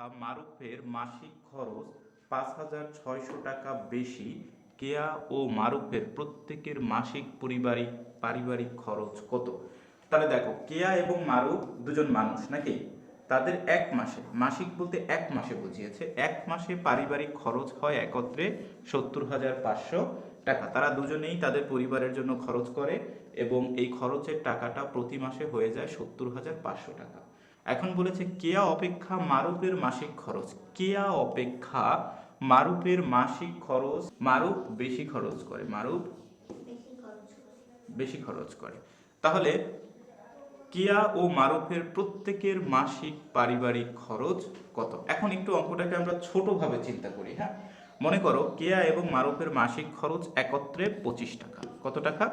অপেক্ষা মারুফের মাসিক খরচ ৫,৬০০ টাকা বেশি। কেয়া ও মারুফের প্রত্যেকের মাসিক পারিবারিক খরচ কত? তাহলে দেখো, কেয়া এবং মারুফ দুজন মানুষ নাকি, তাদের এক মাসে, মাসিক বলতে এক মাসে বুঝিয়েছে, এক মাসে পারিবারিক খরচ হয় একত্রে ৭০,৫০০ টাকা। তারা দুজনেই তাদের পরিবারের জন্য খরচ করে এবং এই খরচের টাকাটা প্রতি মাসে হয়ে যায় ৭০,৫০০ টাকা। এখন বলেছে কেয়া অপেক্ষা মারুফের মাসিক খরচ। কেয়া অপেক্ষা মারুফের মাসিক খরচ, মারুফ বেশি খরচ করে, মারুফ বেশি খরচ করে। তাহলে কেয়া ও মারুফের প্রত্যেকের মাসিক পারিবারিক খরচ কত? এখন একটু অঙ্কটাকে আমরা ছোটভাবে চিন্তা করি। হ্যাঁ, মনে করো কেয়া এবং মারুফের মাসিক খরচ একত্রে 25 টাকা। কত টাকা?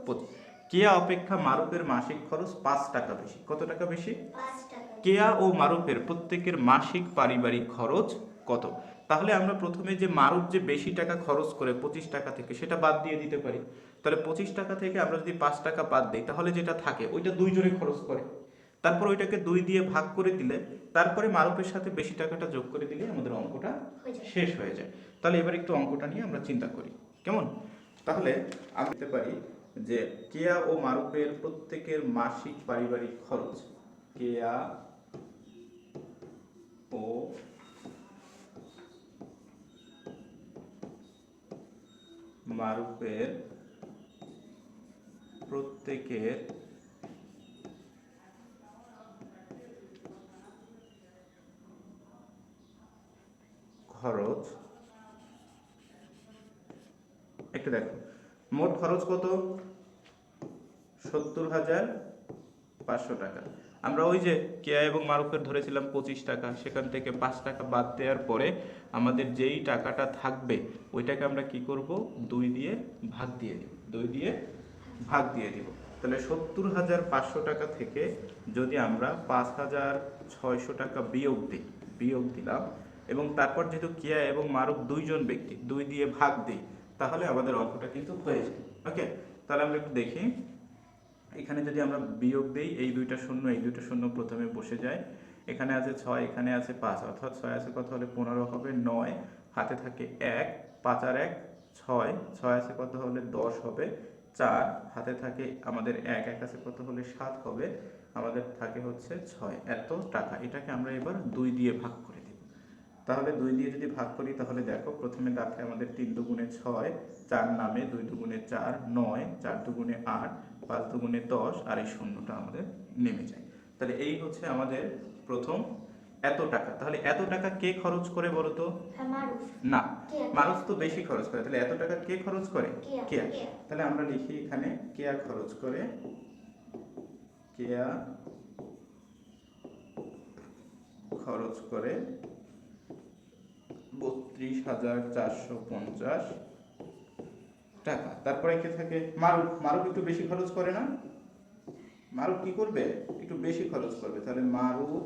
25। কেয়া অপেক্ষা মারুফের মাসিক খরচ 5 টাকা বেশি। কত টাকা বেশি? 5 টাকা। কেয়া ও মারুফের প্রত্যেকের মাসিক পারিবারিক খরচ কত? তাহলে আমরা প্রথমে যে মারুফ যে বেশি টাকা খরচ করে 25 টাকা থেকে, সেটা বাদ দিয়ে দিতে পারি। তাহলে 25 টাকা থেকে আমরা যদি 5 টাকা বাদ দিই, তাহলে যেটা থাকে ওইটা দুইজনে খরচ করে। তারপর ওইটাকে 2 দিয়ে ভাগ করে দিলে, তারপরে মারুফের সাথে বেশি টাকাটা যোগ করে দিলে আমাদের অঙ্কটা শেষ হয়ে যায়। তাহলে এবার একটু অঙ্কটা নিয়ে আমরা চিন্তা করি, কেমন? তাহলে আমরা বলতে পারি যে কেয়া ও মারুফের প্রত্যেকের মাসিক পারিবারিক খরচ, কেয়া ও মারুফের প্রত্যেকের খরচ, একটু দেখো মোট খরচ কত? ৭০,৫০০ টাকা। আমরা ওই যে কেয়া এবং মারুফের ধরেছিলাম 25 টাকা, সেখান থেকে 5 টাকা বাদ দেওয়ার পরে আমাদের যেই টাকাটা থাকবে ওইটাকে আমরা কি করব? 2 দিয়ে ভাগ দিয়ে দিব, 2 দিয়ে ভাগ দিয়ে দিব। তাহলে ৭০,৫০০ টাকা থেকে যদি আমরা ৫,৬০০ টাকা বিয়োগ দিলাম, এবং তারপর যেহেতু কেয়া এবং মারুফ দুইজন ব্যক্তি, 2 দিয়ে ভাগ দিই, তাহলে আমাদের অঙ্কটা কিন্তু হয়ে যায়। ওকে, তাহলে আমরা একটু দেখি। এখানে যদি আমরা বিয়োগ দিই, এই দুইটা শূন্য প্রথমে বসে যায়। এখানে আছে 6, এখানে আছে 5, অর্থাৎ 6 আছে কত হলে 15 হবে, 9 হাতে থাকে 1, 5 আর 1 6, 6 আছে কত হলে 10 হবে, 4 হাতে থাকে আমাদের 1 আছে কত হলে 7 হবে, আমাদের থাকে হচ্ছে 6। এত টাকা, এটাকে আমরা এবার 2 দিয়ে ভাগ করে দিব। তাহলে 2 দিয়ে যদি ভাগ করি, তাহলে দেখো প্রথমে দেখে আমাদের 3 দুগুণে 6, 4 নামে, 2 দুগুণে 4 9, 4 দুগুণে 8, 5 দুগুণে 10, আর এই শূন্যটা আমাদের নেমে যায়। তাহলে এই হচ্ছে আমাদের প্রথম এত টাকা। তাহলে এত টাকা কে খরচ করে বলো তো? না, মারুফ তো বেশি খরচ করে। তাহলে এত টাকা কে খরচ করে? কেয়া। তাহলে আমরা লিখি এখানে কেয়া খরচ করে, কেয়া খরচ করে ৩২,৪৫০ টাকা। তারপরে কে থাকে? মারুফ। মারুফ একটু বেশি খরচ করে না? মারুফ কি করবে? একটু বেশি খরচ করবে। তাহলে মারুফ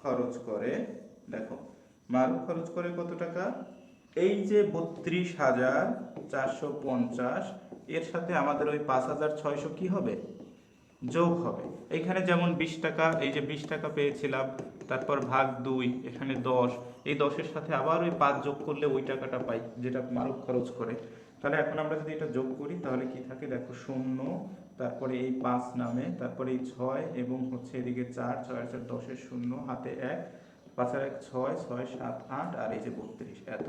খরচ করে, দেখো মারুফ খরচ করে কত টাকা? এই যে ৩২,৪৫০, এর সাথে আমাদের ওই ৫,৬০০ কি হবে? যোগ হবে। এখানে যেমন 20 টাকা, এই যে 20 টাকা পেয়েছিলাম, তারপর ভাগ 2, এখানে 10, এই 10-এর সাথে আবার ওই 5 যোগ করলে ওই টাকাটা পাই যেটা মারুফ খরচ করে। তাহলে এখন আমরা যদি এটা যোগ করি, তাহলে কি থাকে দেখো, 0, তারপরে এই 5 নামে, তারপরে এই 6 এবং হচ্ছে এদিকে 4, 6 আর 4 10-এর 0, হাতে 1, 5 আর 1 6, 6 7 8, আর এই যে 32, এত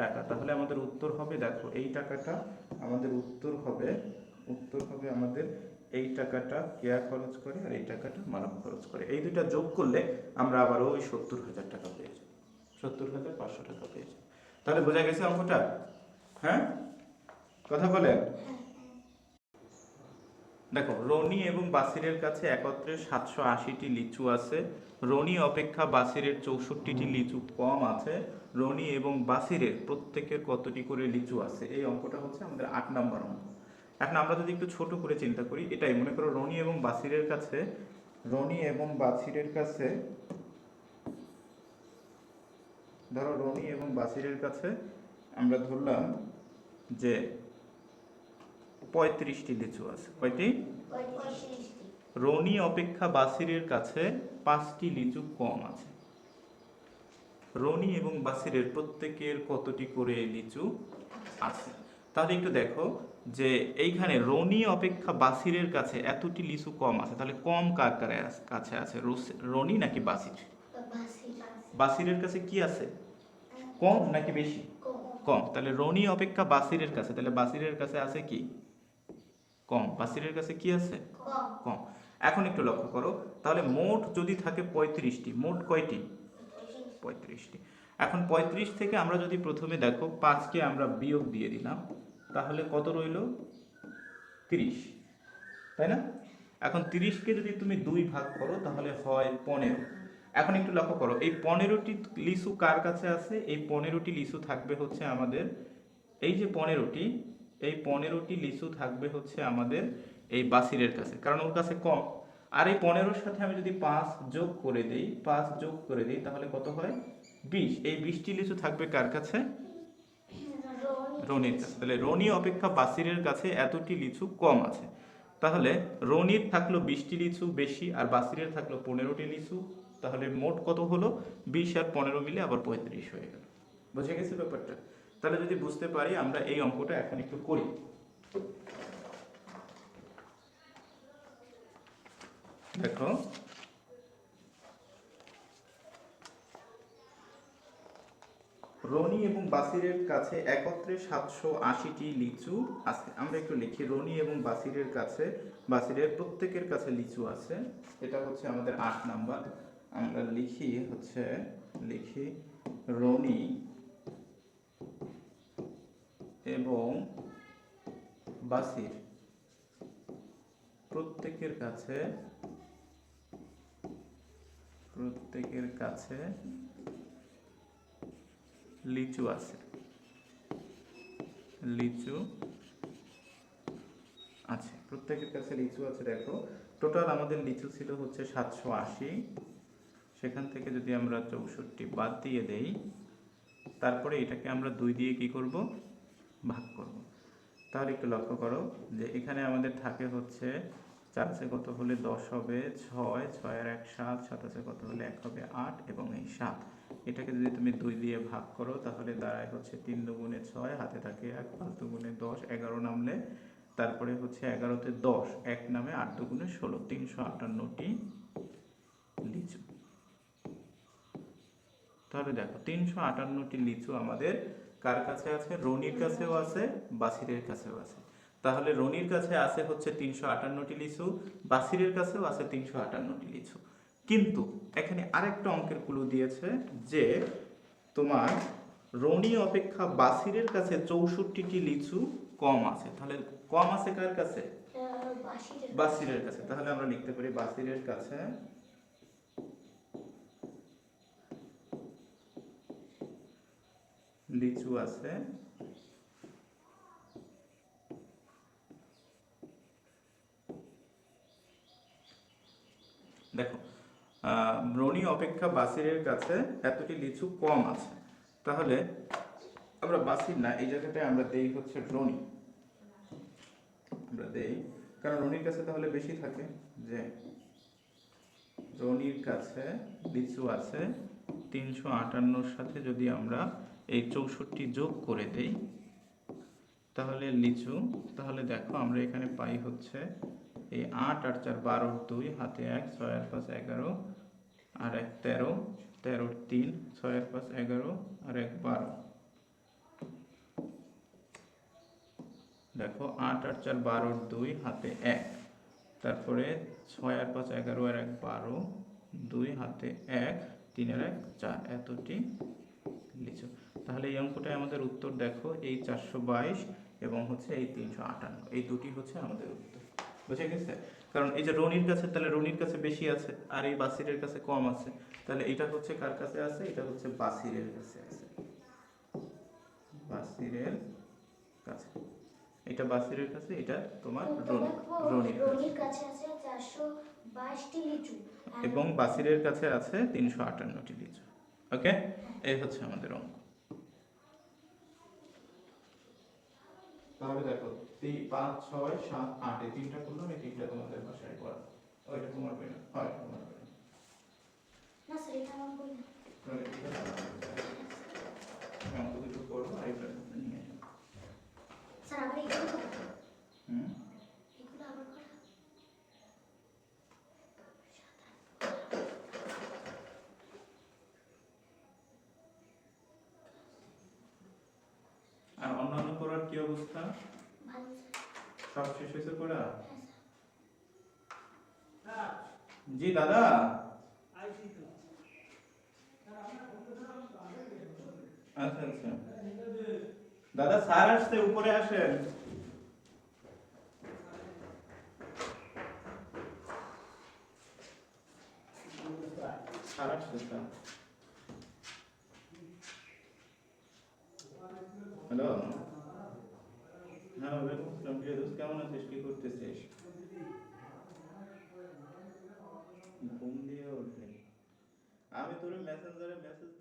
টাকা। তাহলে আমাদের উত্তর হবে, দেখো এই টাকাটা আমাদের উত্তর হবে আমাদের এই টাকাটা কেয়া খরচ করে আর এই টাকাটা মানব খরচ করে। এই দুইটা যোগ করলে আমরা আবার ওই ৭০,০০০ টাকা পেয়ে যাই, ৭০,৫০০ টাকা পেয়ে যাই। তাহলে বোঝা গেছে অঙ্কটা? হ্যাঁ, কথা বলেন। দেখো, রনি এবং বাসিরের কাছে একত্রে 780টি লিচু আছে। রনি অপেক্ষা বাসিরের 64টি লিচু কম আছে। রনি এবং বাসিরের প্রত্যেকের কতটি করে লিচু আছে? এই অঙ্কটা হচ্ছে আমাদের 8 নম্বর অঙ্ক। এখন আমরা যদি একটু ছোট করে চিন্তা করি, এটাই মনে করো রনি এবং বাসিরের কাছে, ধরো রনি এবং বাসিরের কাছে আমরা ধরলাম যে 35টি লিচু আছে। কয়টি? 35টি। রনি অপেক্ষা বাসিরের কাছে 5টি লিচু কম আছে। রনি এবং বাসিরের প্রত্যেকের কতটি করে লিচু আছে? তাহলে একটু দেখো যে এইখানে রনি অপেক্ষা বাসিরের কাছে এতটি লিচু কম আছে, তাহলে কম কার কাছে আছে, রনি নাকি বাসির? বাসিরের কাছে কি আছে, কম নাকি বেশি? কম। তাহলে রনি অপেক্ষা বাসিরের কাছে, তাহলে বাসিরের কাছে আছে কি, কম। বাসিরের কাছে কি আছে, কম। এখন একটু লক্ষ্য করো, তাহলে মোট যদি থাকে 35টি, মোট কয়টি, 35টি। এখন 35 থেকে আমরা যদি প্রথমে দেখো 5কে আমরা বিয়োগ দিয়ে দিলাম, তাহলে কত রইল, 30, তাই না? এখন 30কে যদি তুমি 2 ভাগ করো তাহলে হয় 15। এখন একটু লক্ষ্য করো, এই 15টি লিচু কার কাছে আছে? এই 15টি লিচু থাকবে হচ্ছে আমাদের, এই যে 15টি, এই 15টি লিচু থাকবে হচ্ছে আমাদের এই বাসিরের কাছে, কারণ ওর কাছে কম। আর এই 15-র সাথে আমি যদি 5 যোগ করে দেই, 5 যোগ করে দিই, তাহলে কত হয়, 20। এই 20টি লিচু থাকবে কার কাছে, রনির কাছে। তাহলে রনি অপেক্ষা বাসিরের কাছে এতটি লিচু কম আছে। তাহলে রনির থাকলো 20টি লিচু বেশি, আর বাসিরের থাকলো 15টি লিচু। তাহলে মোট কত হলো, 20 আর 15 মিলে আবার 35 হয়ে গেল। বুঝে গেছে ব্যাপারটা? তাহলে যদি বুঝতে পারি, আমরা এই অঙ্কটা এখন একটু করি। দেখো, রনি এবং বাসিরের কাছে একত্রে 780টি লিচু আছে। আমরা একটু লিখি, রনি এবং বাসিরের কাছে, বাসিরের প্রত্যেকের কাছে লিচু আছে। এটা হচ্ছে আমাদের 8 নাম্বার। আমরা লিখি হচ্ছে, লিখি রনি এবং বাসির প্রত্যেকের কাছে লিচু আছে, লিচু আছে, প্রত্যেকের কাছে লিচু আছে। দেখো, টোটাল আমাদের লিচু ছিল হচ্ছে 780, সেখান থেকে যদি আমরা 64 বাদ দিয়ে দেই, তারপরে এটাকে আমরা 2 দিয়ে কি করব, ভাগ করব। তাহলে একটু লক্ষ্য করো যে এখানে আমাদের থাকে হচ্ছে 4 আছে কত হলে 10 হবে 6, 6 আর 1 7, 7 আছে কত হলে 1 হবে 8 এবং এই 7। এটাকে যদি তুমি 2 দিয়ে ভাগ করো তাহলে দাঁড়ায় হচ্ছে 3 দুগুণে 6, হাতে থাকে 1, 5 দুগুণে 10, 11 নামলে, তারপরে হচ্ছে 11তে 10, 1 নামে 8 দুগুণে 16, 358টি লিচু। তাহলে দেখো 358টি লিচু আমাদের কার কাছে আছে, রনির কাছেও আছে, বাসিরের কাছেও আছে। তাহলে রনির কাছে আছে হচ্ছে 358টি লিচু, বাসিরের কাছেও আছে 358টি লিচু। কিন্তু এখানে আরেকটা অঙ্কের ক্লু দিয়েছে যে তোমার রনি অপেক্ষা বাসিরের কাছে 64টি লিচু কম আছে। তাহলে কম আছে কার কাছে, বাসিরের কাছে। তাহলে আমরা লিখতে পারি বাসিরের কাছে লিচু আছে দেখো, রনি অপেক্ষা বাসিরের কাছে এতটি লিচু কম আছে। তাহলে আমরা বাসির না, এই জায়গাটায় আমরা দেই হচ্ছে রনি, আমরা দেই, কারণ রনির কাছে তাহলে বেশি থাকে, যে রনির কাছে লিচু আছে 358-র সাথে যদি আমরা এই 64 যোগ করে দেই তাহলে লিচু, তাহলে দেখো আমরা এখানে পাই হচ্ছে এই 8 আর 4 12, 2 হাতে 1, 6 আর 5 11 আর 1 13, 13 3, 6 আর 5 11 আর 1 12। দেখো 8 আর 4 12, 2 হাতে 1, তারপরে 6 আর 5 11 আর 1 12, 2 হাতে 1, 3 আর 1 4, এতটি লিচু। তাহলে এই অঙ্কটাই আমাদের উত্তর। দেখো এই 422 এবং হচ্ছে এই 358, এই দুটি হচ্ছে আমাদের উত্তর। বুঝে গেছে? কারণ এই যে রনির কাছে, তাহলে রনির কাছে বেশি আছে আর এই বাসিরের কাছে কম আছে, তাহলে এটা হচ্ছে কার কাছে আছে, এটা হচ্ছে বাসিরের কাছে আছে, বাসিরের কাছে। এটা বাসিরের কাছে, এটা তোমার রনির কাছে আছে 422টি লিচু এবং বাসিরের কাছে আছে 358টি লিচু। ওকে, এই হচ্ছে আমাদের অঙ্ক। তাহলে দেখো 5 6 7 8 এই তিনটা করলাম, এই তিনটা তোমাদের বাসায় করা, ওইটা তোমার বই না, হয় তোমার বই না। তাহলে এটা অঙ্ক দুটো করবো আর এটা নিয়ে আসবো। স্যার আবার এগুলো করা হুম এগুলো আবার করা আর অন্যান্য পড়ার কি অবস্থা? ভালো স্যার সব শেষ হয়েছে পড়া? হ্যাঁ জি দাদা। আচ্ছা আচ্ছা দাদা, স্যার আসছে, উপরে আসেন। স্যার আসছে স্যার। হ্যালো। হ্যাঁ ওয়ালাইকুম আসসালাম। ফিরোজ, কেমন আছিস? কি করতেছিস? ঘুম দিয়ে উঠলি? আমি তোর মেসেঞ্জারে মেসেজ